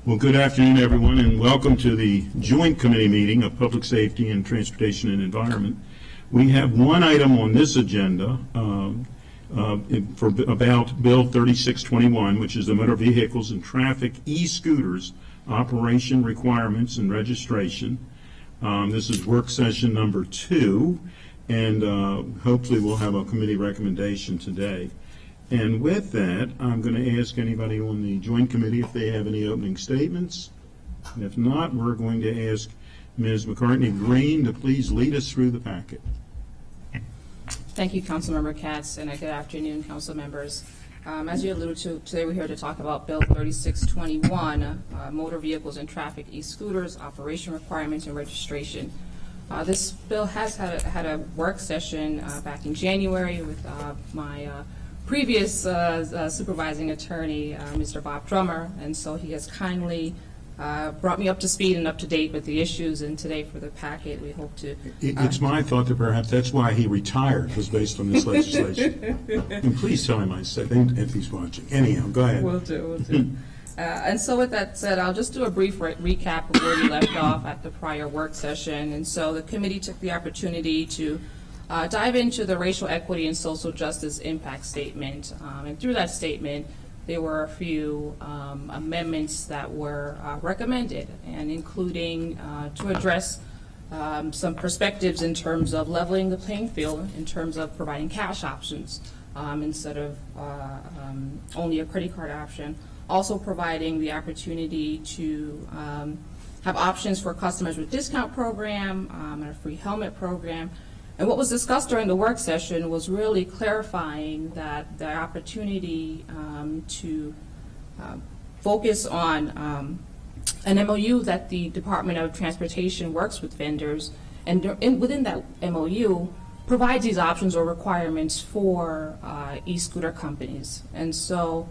Well, good afternoon, everyone, and welcome to the Joint Committee meeting of Public Safety and Transportation and Environment. We have one item on this agenda about Bill 3621, which is the Motor Vehicles and Traffic e-Scooters Operation Requirements and Registration. This is work session number 2, and hopefully we'll have a committee recommendation today. And with that, I'm going to ask anybody on the Joint Committee if they have any opening statements. And if not, we're going to ask Ms. McCartney Green to please lead us through the packet. Thank you, Councilmember Katz, and good afternoon, council members. As you alluded to, today we're here to talk about Bill 3621, Motor Vehicles and Traffic e-Scooters, Operation Requirements and Registration. This bill has had a work session back in January with my previous supervising attorney, Mr. Bob Drummer, and so he has kindly brought me up to speed and up to date with the issues, and today for the packet we hope to... It's my thought that perhaps that's why he retired, was based on this legislation. And please tell him I said, if he's watching. Anyhow, go ahead. Will do. And so with that said, I'll just do a brief recap of where we left off at the prior work session. And so the committee took the opportunity to dive into the racial equity and social justice impact statement. And through that statement, there were a few amendments that were recommended, and including to address some perspectives in terms of leveling the playing field, in terms of providing cash options instead of only a credit card option. Also providing the opportunity to have options for customers with discount program and a free helmet program. And what was discussed during the work session was really clarifying that the opportunity to focus on an MOU that the Department of Transportation works with vendors, and within that MOU provides these options or requirements for e-scooter companies. And so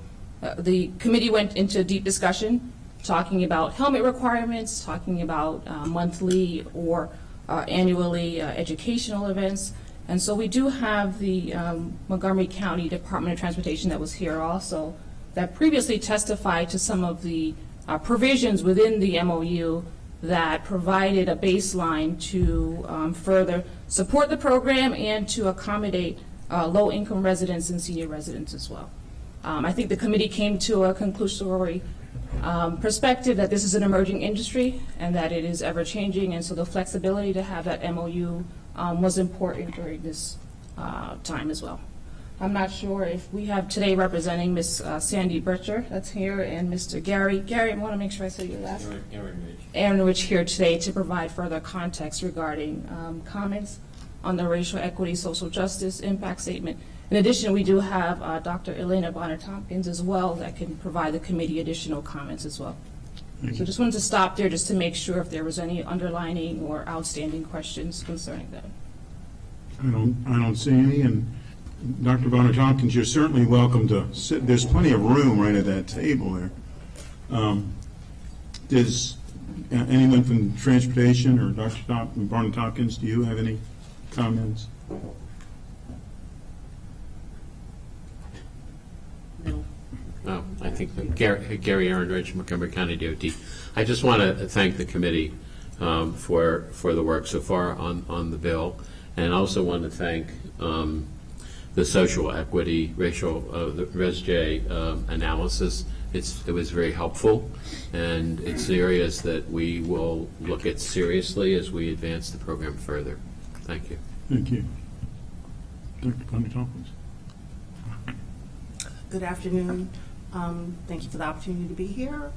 the committee went into deep discussion, talking about helmet requirements, talking about monthly or annually educational events. And so we do have the Montgomery County Department of Transportation that was here also, that previously testified to some of the provisions within the MOU that provided a baseline to further support the program and to accommodate low-income residents and senior residents as well. I think the committee came to a conclusory perspective that this is an emerging industry and that it is ever-changing, and so the flexibility to have that MOU was important during this time as well. I'm not sure if we have today representing Ms. Sandy Butcher that's here, and Mr. Gary. I want to make sure I say your last name. Aaron Rich here today to provide further context regarding comments on the racial equity, social justice impact statement. In addition, we do have Dr. Elena Bonner-Tompkins as well that can provide the committee additional comments as well. So just wanted to stop there just to make sure if there was any underlining or outstanding questions concerning that. I don't see any, and Dr. Bonner-Tompkins, you're certainly welcome to sit. There's plenty of room right at that table there. Does anyone from Transportation or Dr. Bonner-Tompkins, do you have any comments? No, I think Gary Aaron Rich, Montgomery County DOT. I just want to thank the committee for the work so far on the bill, and also want to thank the social equity, the Res-J analysis. It was very helpful, and it's areas that we will look at seriously as we advance the program further. Thank you. Thank you. Dr. Bonner-Tompkins. Good afternoon. Thank you for the opportunity to be here.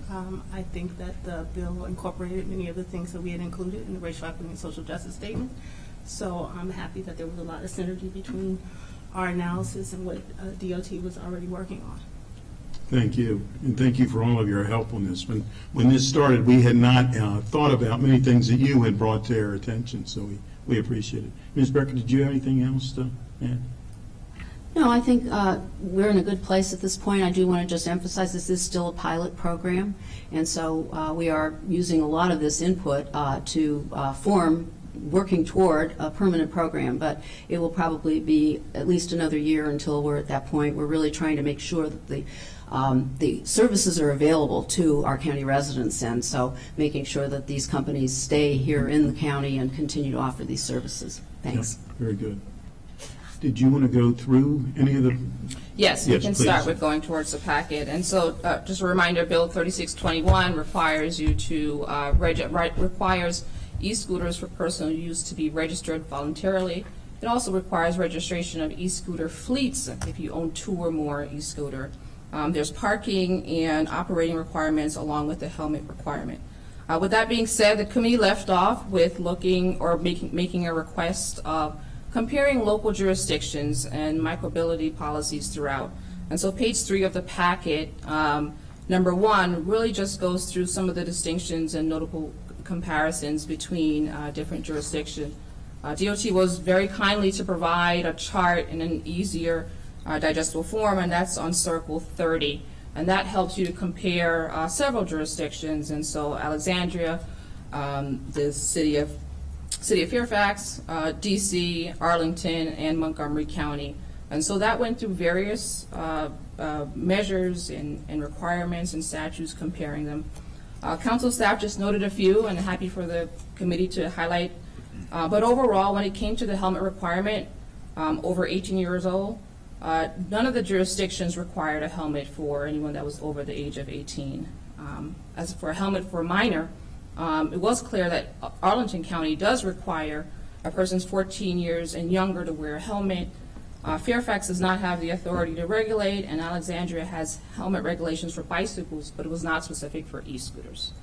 I think that the bill incorporated many of the things that we had included in the racial equity and social justice statement. So I'm happy that there was a lot of synergy between our analysis and what DOT was already working on. Thank you, and thank you for all of your help on this. When this started, we had not thought about many things that you had brought to our attention, so we appreciate it. Ms. Becker, did you have anything else to add? No, I think we're in a good place at this point. I do want to just emphasize this is still a pilot program, and so we are using a lot of this input to working toward a permanent program, but it will probably be at least another year until we're at that point. We're really trying to make sure that the the services are available to our county residents, and so making sure that these companies stay here in the county and continue to offer these services. Thanks. Yeah, very good. Did you want to go through any of the, Yes, we Yes, can please. start with going towards the packet. And so, just a reminder, Bill 3621 requires you to, requires e-scooters for personal use to be registered voluntarily. It also requires registration of e-scooter fleets if you own 2 or more e-scooter. There's parking and operating requirements along with the helmet requirement. With that being said, the committee left off with looking or making a request of comparing local jurisdictions and micromobility policies throughout. And so page 3 of the packet, number 1, really just goes through some of the distinctions and notable comparisons between different jurisdictions. DOT was very kindly to provide a chart in an easier digestible form, and that's on Circle 30. And that helps you to compare several jurisdictions. And so Alexandria, the city of Fairfax, DC, Arlington, and Montgomery County. And so that went through various measures and requirements and statutes comparing them. Council staff just noted a few, and happy for the committee to highlight. But overall, when it came to the helmet requirement, over 18 years old, none of the jurisdictions required a helmet for anyone that was over the age of 18. As for a helmet for a minor, it was clear that Arlington County does require a person's 14 years and younger to wear a helmet. Fairfax does not have the authority to regulate, and Alexandria has helmet regulations for bicycles, but it was not specific for e-scooters.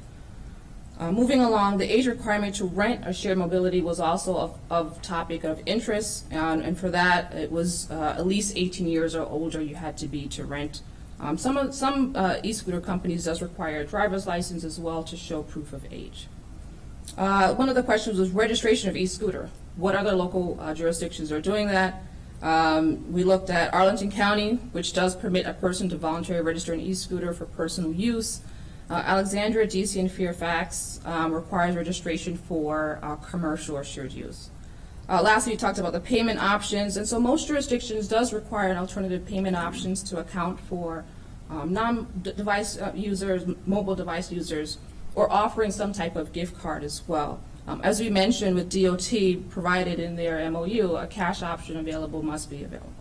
Moving along, the age requirement to rent a shared mobility was also of topic of interest, and for that, it was at least 18 years or older you had to be to rent. Some e-scooter companies does require a driver's license as well to show proof of age. One of the questions was registration of e-scooter. What other local jurisdictions are doing that? We looked at Arlington County, which does permit a person to voluntarily register an e-scooter for personal use. Alexandria, DC, and Fairfax requires registration for commercial or shared use. Lastly, we talked about the payment options, and so most jurisdictions does require an alternative payment options to account for non-device users, mobile device users, or offering some type of gift card as well. As we mentioned with DOT provided in their MOU, a cash option available must be available.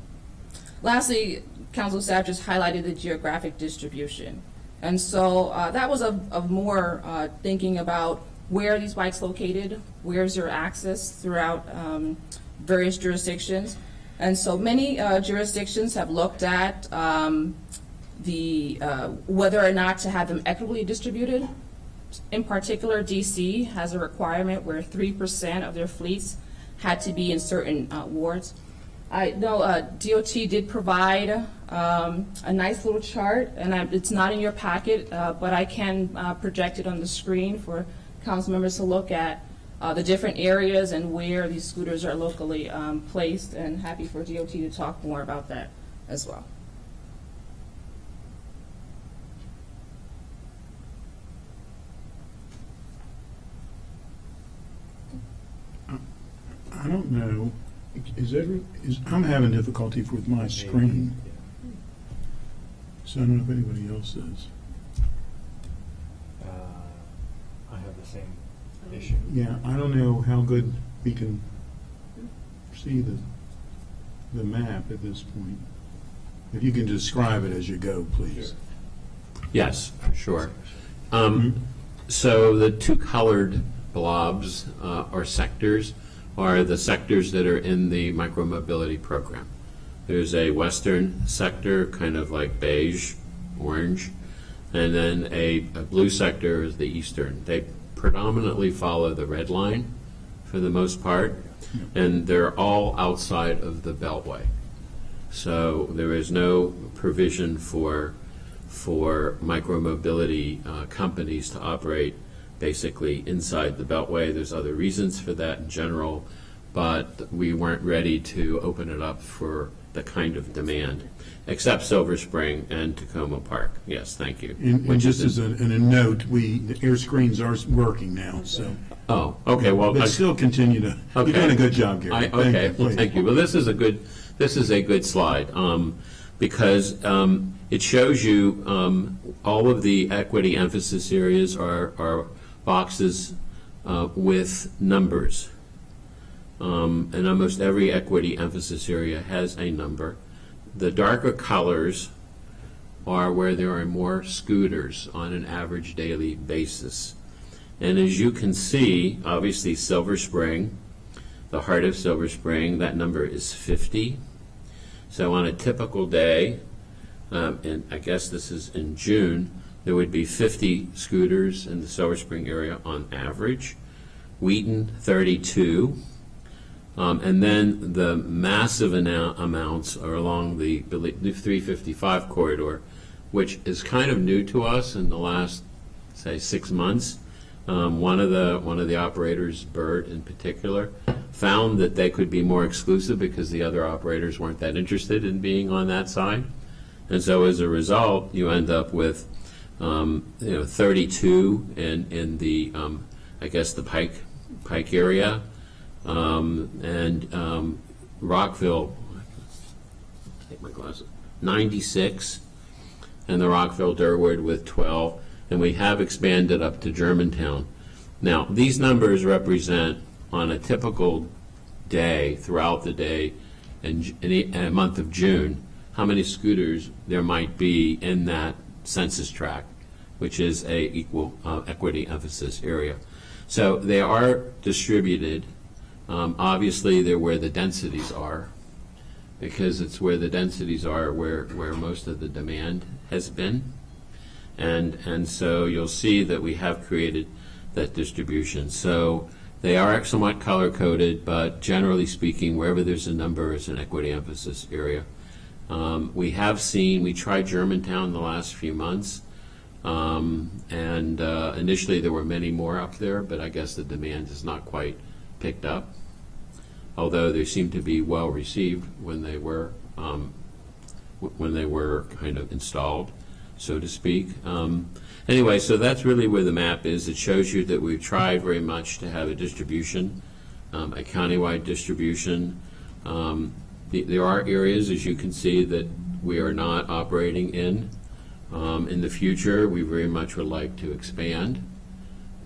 Lastly, council staff just highlighted the geographic distribution. And so that was of more thinking about where are these bikes located, where's your access throughout various jurisdictions. And so many jurisdictions have looked at whether or not to have them equitably distributed. In particular, DC has a requirement where 3% of their fleets had to be in certain wards. I know DOT did provide a nice little chart, and it's not in your packet, but I can project it on the screen for council members to look at the different areas and where these scooters are locally placed, and happy for DOT to talk more about that as well. I don't know, I'm having difficulty with my screen. So I don't know if anybody else is. I have the same issue. Yeah, I don't know how good we can see the map at this point. If you can describe it as you go, please. Yes, sure. So the 2 colored blobs or sectors are the sectors that are in the micromobility program. There's a western sector, kind of like beige, orange, and then a blue sector is the eastern. They predominantly follow the red line for the most part, and they're all outside of the Beltway. So there is no provision for micromobility companies to operate basically inside the Beltway. There's other reasons for that in general, but we weren't ready to open it up for the kind of demand, except Silver Spring and Tacoma Park. Yes, thank you. And just as a note, the air screens are working now, so. Oh, okay, well. But still continue to, you're doing a good job, Gary. Okay, well, thank you. Well, this is a good slide. because it shows you all of the equity emphasis areas are boxes with numbers. And almost every equity emphasis area has a number. The darker colors are where there are more scooters on an average daily basis. And as you can see, obviously Silver Spring, the heart of Silver Spring, that number is 50. So on a typical day, and I guess this is in June, there would be 50 scooters in the Silver Spring area on average. Wheaton, 32. And then the massive amounts are along the 355 corridor, which is kind of new to us in the last, say, 6 months. One of the operators, Bird in particular, found that they could be more exclusive because the other operators weren't that interested in being on that side. And so as a result, you end up with 32 in the I guess the Pike area, and Rockville, take my glasses, 96, and the Rockville Durwood with 12, and we have expanded up to Germantown. Now, these numbers represent on a typical day, throughout the day, in a month of June, how many scooters there might be in that census tract, which is a equal equity emphasis area. So they are distributed. Obviously, they're where the densities are, because it's where the densities are where most of the demand has been. And so you'll see that we have created that distribution. So they are somewhat color-coded, but generally speaking, wherever there's a number is an equity emphasis area. We tried Germantown the last few months, and initially there were many more up there, but I guess the demand has not quite picked up, although they seemed to be well received when they were kind of installed, so to speak. Anyway, so that's really where the map is. It shows you that we've tried very much to have a distribution, a countywide distribution. There are areas, as you can see, that we are not operating in. In the future, we very much would like to expand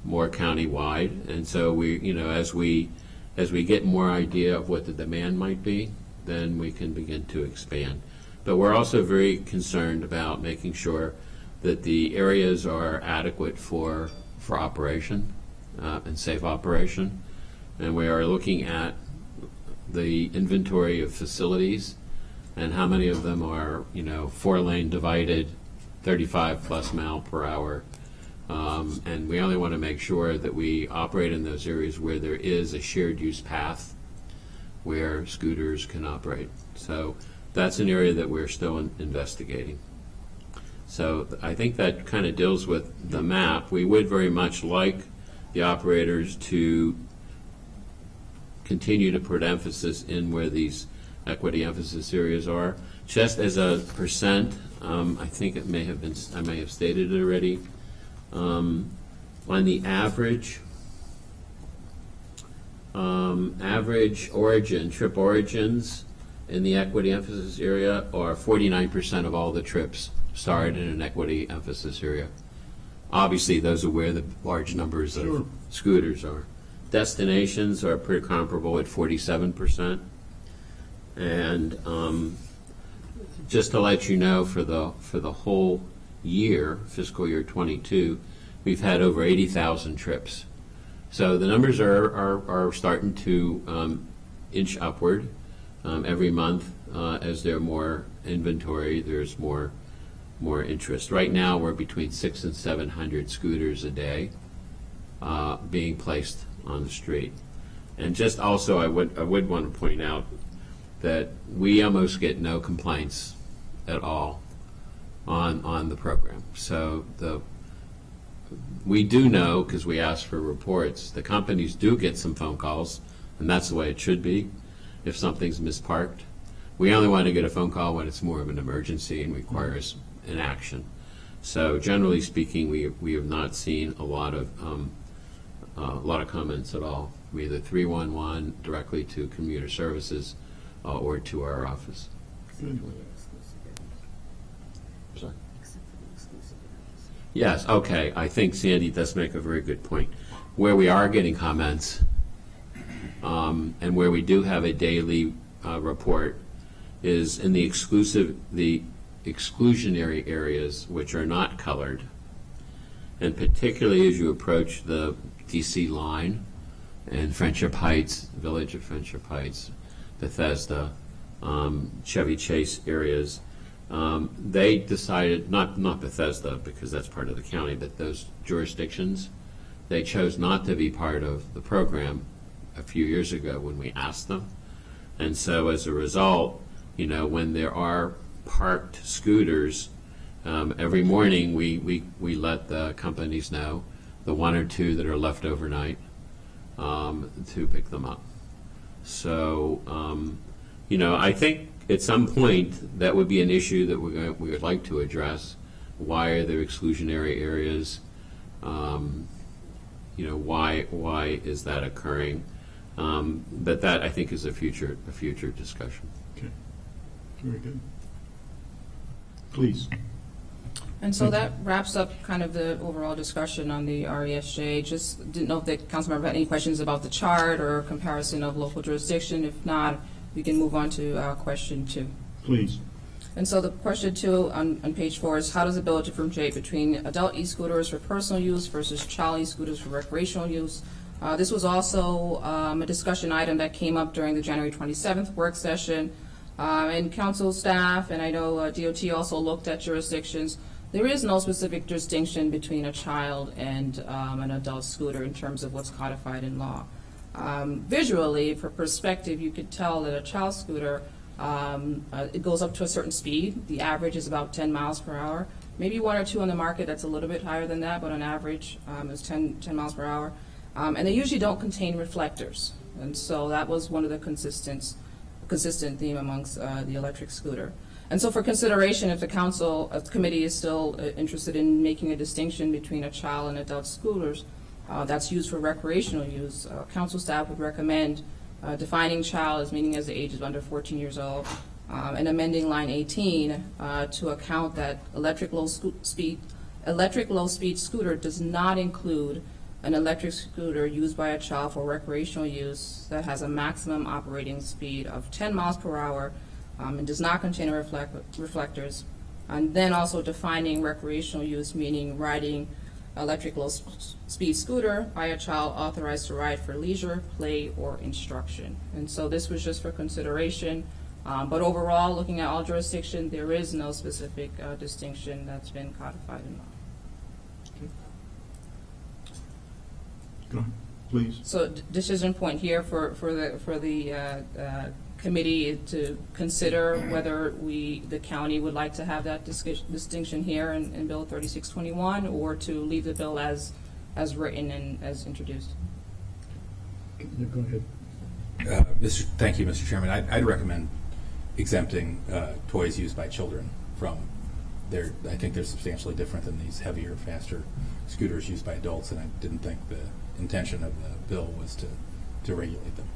more countywide, and so as we get more idea of what the demand might be, then we can begin to expand. But we're also very concerned about making sure that the areas are adequate for operation and safe operation, and we are looking at the inventory of facilities and how many of them are 4-lane divided, 35 plus mile per hour. And we only want to make sure that we operate in those areas where there is a shared use path where scooters can operate. So that's an area that we're still investigating. So I think that kind of deals with the map. We would very much like the operators to continue to put emphasis in where these equity emphasis areas are. Just as a percent, I think I may have stated it already. On the average trip origins in the equity emphasis area are 49% of all the trips started in an equity emphasis area. Obviously, those are where the large numbers of scooters are. Destinations are pretty comparable at 47%. And just to let you know, for the whole year, fiscal year 22, we've had over 80,000 trips. So the numbers are starting to inch upward every month. As there are more inventory, there's more interest. Right now, we're between 600 and 700 scooters a day being placed on the street. And just also, I would want to point out that we almost get no complaints at all on the program. So we do know, because we ask for reports, the companies do get some phone calls, and that's the way it should be if something's misparked. We only want to get a phone call when it's more of an emergency and requires an action. So generally speaking, we have not seen a lot of comments at all. We either 311 directly to commuter services or to our office. Sorry. Yes, okay, I think Sandy does make a very good point. Where we are getting comments, and where we do have a daily report, is in the exclusionary areas which are not colored, and particularly as you approach the DC line and Friendship Heights, Village of Friendship Heights, Bethesda, Chevy Chase areas. They decided, not Bethesda, because that's part of the county, but those jurisdictions, they chose not to be part of the program a few years ago when we asked them. And so as a result, you know, when there are parked scooters, every morning we let the companies know, the one or two that are left overnight, to pick them up. So, you know, I think at some point that would be an issue that we would like to address. Why are there exclusionary areas? You know, why is that occurring? But that, I think, is a future discussion. Okay, very good. Please. And so that wraps up kind of the overall discussion on the RESJ. Just didn't know if the council member had any questions about the chart or comparison of local jurisdiction. If not, we can move on to question 2. Please. And so the question 2 on page 4 is, how does the bill differentiate between adult e-scooters for personal use versus child e-scooters for recreational use? This was also a discussion item that came up during the January 27th work session. And council staff, and I know DOT also looked at jurisdictions. There is no specific distinction between a child and an adult scooter in terms of what's codified in law. Visually, for perspective, you could tell that a child scooter, it goes up to a certain speed. The average is about 10 miles per hour. Maybe 1 or 2 on the market that's a little bit higher than that, but on average is 10 miles per hour. And they usually don't contain reflectors. And so that was one of the consistent theme amongst the electric scooter. And so for consideration, if the council, committee is still interested in making a distinction between a child and adult scooters that's used for recreational use, council staff would recommend defining child as meaning as the age is under 14 years old, and amending line 18 to account that electric low-speed scooter does not include an electric scooter used by a child for recreational use that has a maximum operating speed of 10 miles per hour and does not contain reflectors. And then also defining recreational use, meaning riding electric low-speed scooter by a child authorized to ride for leisure, play, or instruction. And so this was just for consideration. But overall, looking at all jurisdictions, there is no specific distinction that's been codified in law. Go ahead, please. So decision point here for the committee to consider whether the county would like to have that distinction here in Bill 3621, or to leave the bill as written and as introduced. Yeah, go ahead. Thank you, Mr. Chairman. I'd recommend exempting toys used by children from there. I think they're substantially different than these heavier, faster scooters used by adults, and I didn't think the intention of the bill was to regulate them.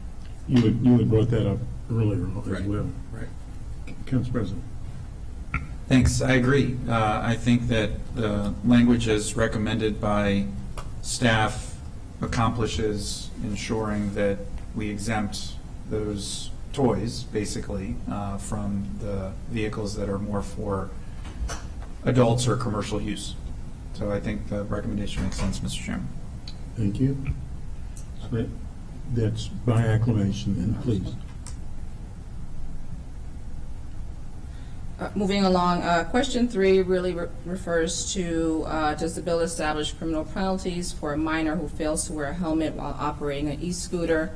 You had brought that up earlier as Right. well. Right. Council President. Thanks, I agree. I think that the language as recommended by staff accomplishes ensuring that we exempt those toys, basically, from the vehicles that are more for adults or commercial use. So I think the recommendation makes sense, Mr. Chairman. Thank you. So that's by acclamation, then, please. Moving along, question 3 really refers to does the bill establish criminal penalties for a minor who fails to wear a helmet while operating an e-scooter?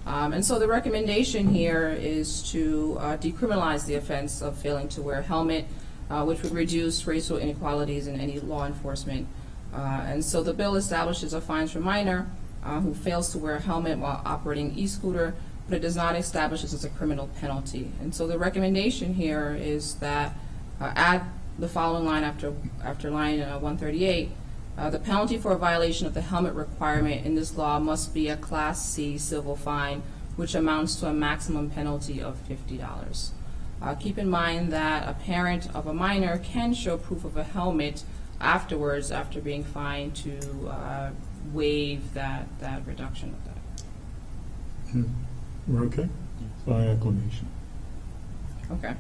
And so the recommendation here is to decriminalize the offense of failing to wear a helmet, which would reduce racial inequalities in any law enforcement. And so the bill establishes a fine for a minor who fails to wear a helmet while operating an e-scooter, but it does not establish this as a criminal penalty. And so the recommendation here is that add the following line after line 138, the penalty for a violation of the helmet requirement in this law must be a Class C civil fine, which amounts to a maximum penalty of $50. Keep in mind that a parent of a minor can show proof of a helmet afterwards, after being fined, to waive that reduction of that. We're okay? By acclamation. Okay.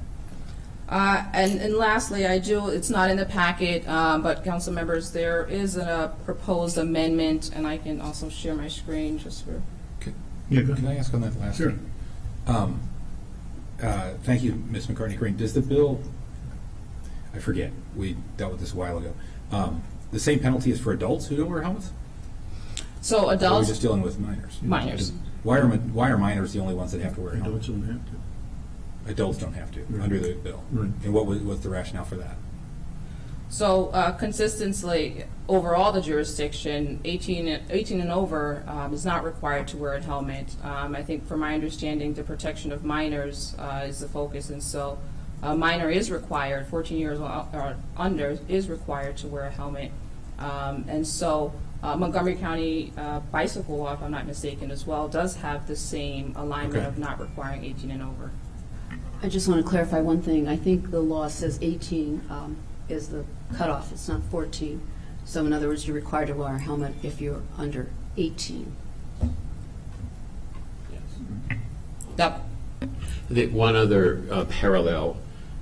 And lastly, it's not in the packet, but council members, there is a proposed amendment, and I can also share my screen just for. Yeah, go Can ahead. I ask on that last? Sure. one? Thank you, Ms. McCartney Green. Does the bill, I forget, we dealt with this a while ago, the same penalty is for adults who don't wear helmets? So Or are we adults, just dealing with minors? minors. Why are minors the only ones that have to wear helmets? Adults don't have to. Adults don't have to, Right. under the bill. Right. And what's the rationale for that? So consistently, overall the jurisdiction, 18 and over is not required to wear a helmet. I think from my understanding, the protection of minors is the focus, and so a minor is required, 14 years or under, is required to wear a helmet. And so Montgomery County bicycle law, if I'm not mistaken, as well, does have the same alignment Okay. of not requiring 18 and over. I just want to clarify one thing. I think the law says 18 is the cutoff. It's not 14. So in other words, you're required to wear a helmet if you're under 18. That, I think one other parallel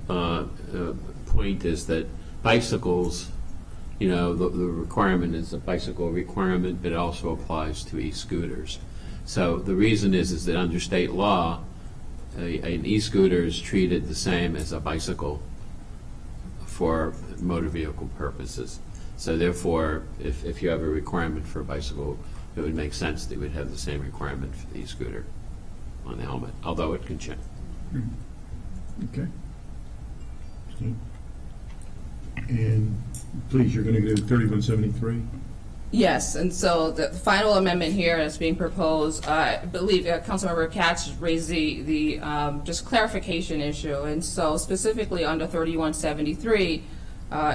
point is that bicycles, the requirement is a bicycle requirement, but it also applies to e-scooters. So the reason is that under state law, an e-scooter is treated the same as a bicycle for motor vehicle purposes. So therefore, if you have a requirement for a bicycle, it would make sense that you would have the same requirement for the e-scooter on the helmet, although it can change. Okay. And please, you're going to do 3173? yes, and so the final amendment here that's being proposed, I believe Councilmember Katz raised the just clarification issue, and so specifically under 3173,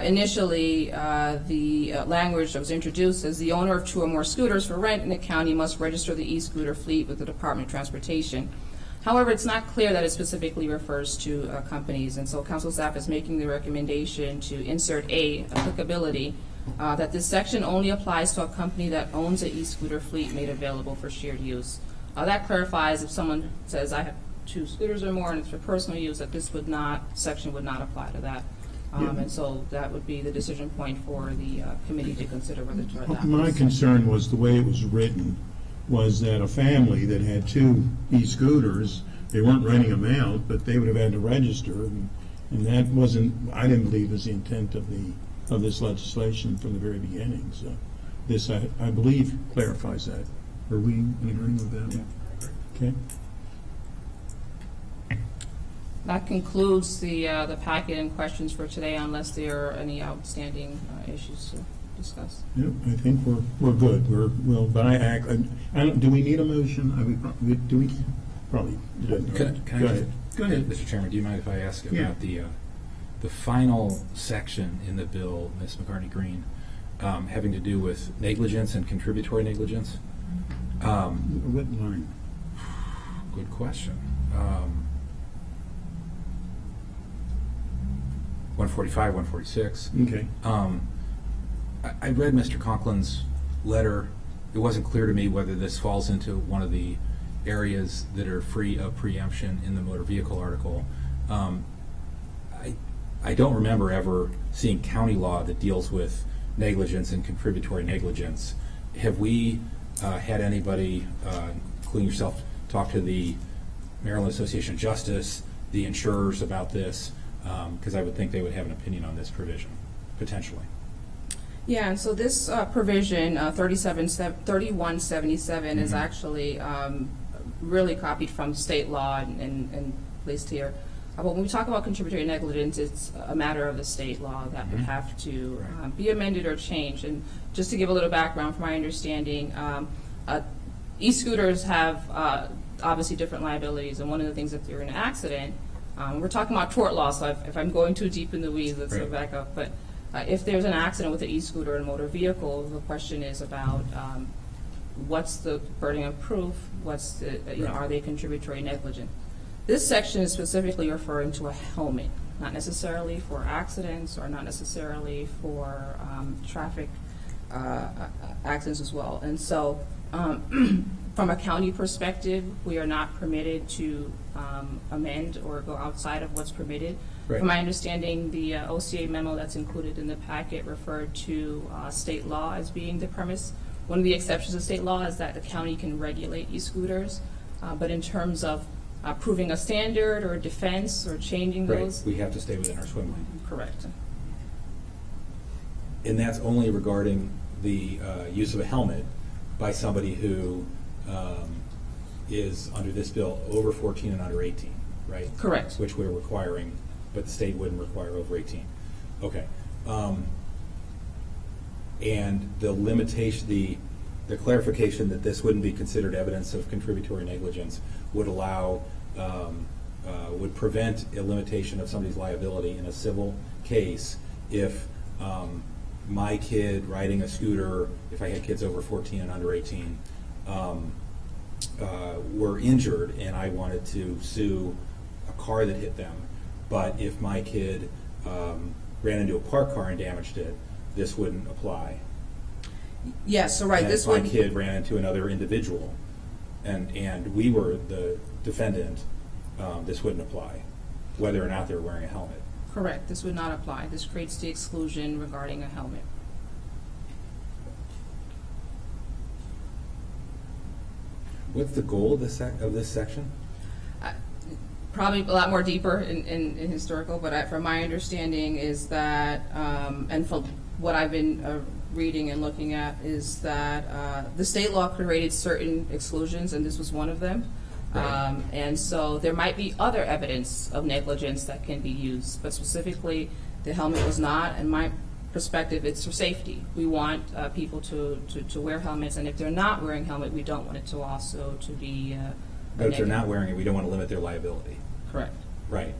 initially the language that was introduced is the owner of 2 or more scooters for rent in the county must register the e-scooter fleet with the Department of Transportation. However, it's not clear that it specifically refers to companies, and so council staff is making the recommendation to insert applicability, that this section only applies to a company that owns an e-scooter fleet made available for shared use. That clarifies if someone says, I have 2 scooters or more and it's for personal use, that this section would not apply to that. And so that would be the decision point for the committee to consider whether to adopt My this. concern was the way it was written, was that a family that had 2 e-scooters, they weren't renting them out, but they would have had to register, and that wasn't, I didn't believe was the intent of this legislation from the very beginning. So this, I believe, clarifies that. Are we in agreement with that? Okay. That concludes the packet and questions for today, unless there are any outstanding issues to discuss. Yep, I think we're good. We'll by act. Do we need a motion? Do we? Probably. Can I Go ahead. Go ahead. Mr. Chairman, do you mind if I ask Yeah. about the final section in the bill, Ms. McCartney Green, having to do with negligence and contributory negligence? What line? Good question. 145, 146. Okay. I read Mr. Conklin's letter. It wasn't clear to me whether this falls into one of the areas that are free of preemption in the motor vehicle article. I don't remember ever seeing county law that deals with negligence and contributory negligence. Have we had anybody, including yourself, talk to the Maryland Association of Justice, the insurers about this? Because I would think they would have an opinion on this provision, potentially. Yeah, and so this provision, 3177, is actually really copied from state law and placed here. But when we talk about contributory negligence, it's a matter of the state law that would have to be amended or changed. And just to give a little background from my understanding, e-scooters have obviously different liabilities, and one of the things, if you're in an accident, we're talking about tort law, so if I'm going too deep in the weeds, let's go back up. But if there's an accident with an e-scooter and a motor vehicle, the question is about what's the burden of proof? What's the, are they contributory negligent? This section is specifically referring to a helmet, not necessarily for accidents or not necessarily for traffic accidents as well. And so, from a county perspective, we are not permitted to amend or go outside of what's permitted. Right. From my understanding, the OCA memo that's included in the packet referred to state law as being the premise. One of the exceptions of state law is that the county can regulate e-scooters, but in terms of proving a standard or defense or changing Right, those, we have to stay within our swim lane. correct. And that's only regarding the use of a helmet by somebody who is, under this bill, over 14 and under 18, right? Correct. Which we're requiring, but the state wouldn't require over 18. Okay. And the limitation, the clarification that this wouldn't be considered evidence of contributory negligence would allow, would prevent a limitation of somebody's liability in a civil case if my kid riding a scooter, if I had kids over 14 and under 18, were injured and I wanted to sue a car that hit them. But if my kid ran into a parked car and damaged it, this wouldn't apply. Yes, so right, And this if my would, kid ran into another individual and we were the defendant, this wouldn't apply, whether or not they were wearing a helmet. correct, this would not apply. This creates the exclusion regarding a helmet. What's the goal of this section? Probably a lot more deeper in historical, but from my understanding is that, and from what I've been reading and looking at, is that the state law created certain exclusions, and this was one of them. Right. And so there might be other evidence of negligence that can be used, but specifically, the helmet was not. In my perspective, it's for safety. We want people to wear helmets, and if they're not wearing helmet, we don't want it to also to be But if they're negative. not wearing it, we don't want to limit their liability. Correct. Right.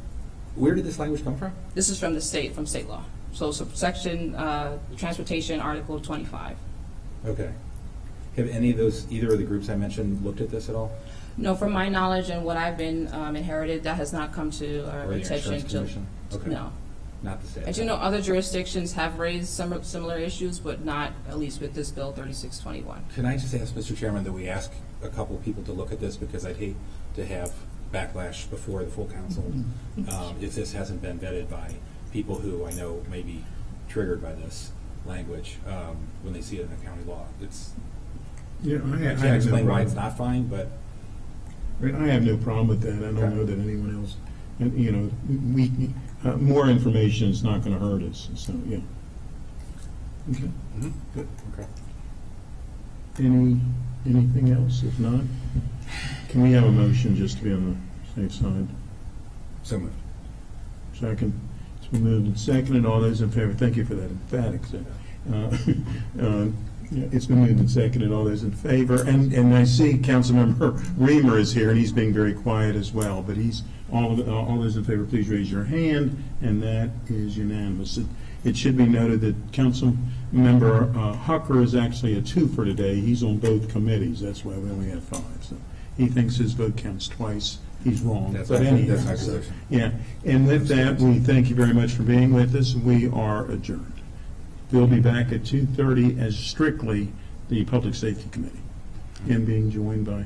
Where did this language come from? This is from the state, from state law. So section, transportation, Article 25. Okay. Have any of those, either of the groups I mentioned, looked at this at all? No, from my knowledge and what I've been inherited, that has not come to our Or the attention. Insurance Commission? Okay. No. Not the state. I do know other jurisdictions have raised some similar issues, but not, at least with this bill 3621. Can I just ask, Mr. Chairman, that we ask a couple of people to look at this, because I'd hate to have backlash before the full council if this hasn't been vetted by people who I know may be triggered by this language when they see it in the county law. It's, Yeah, I I can't have no explain why it's problem. not fine, but I have no problem with that. I don't Okay. know that anyone else, and, you know, more information is not going to hurt us, so, yeah. Okay, good. okay. Anything else? If not, can we have a motion just to be on the safe side? So moved. Second. It's been moved and seconded. All those in favor, thank you for that emphatic. Yeah, it's been moved and seconded. All those in favor, and I see Councilmember Reamer is here, and he's being very quiet as well. But all those in favor, please raise your hand, and that is unanimous. It should be noted that Councilmember Hucker is actually a twofer today. He's on both committees. That's why we only have 5. So he thinks his vote counts twice. He's wrong. That's But my- anyhow, that's my so, position. yeah, and with that, we thank you very much for being with us. We are adjourned. We'll be back at 2:30 as strictly the Public Safety Committee, and being joined by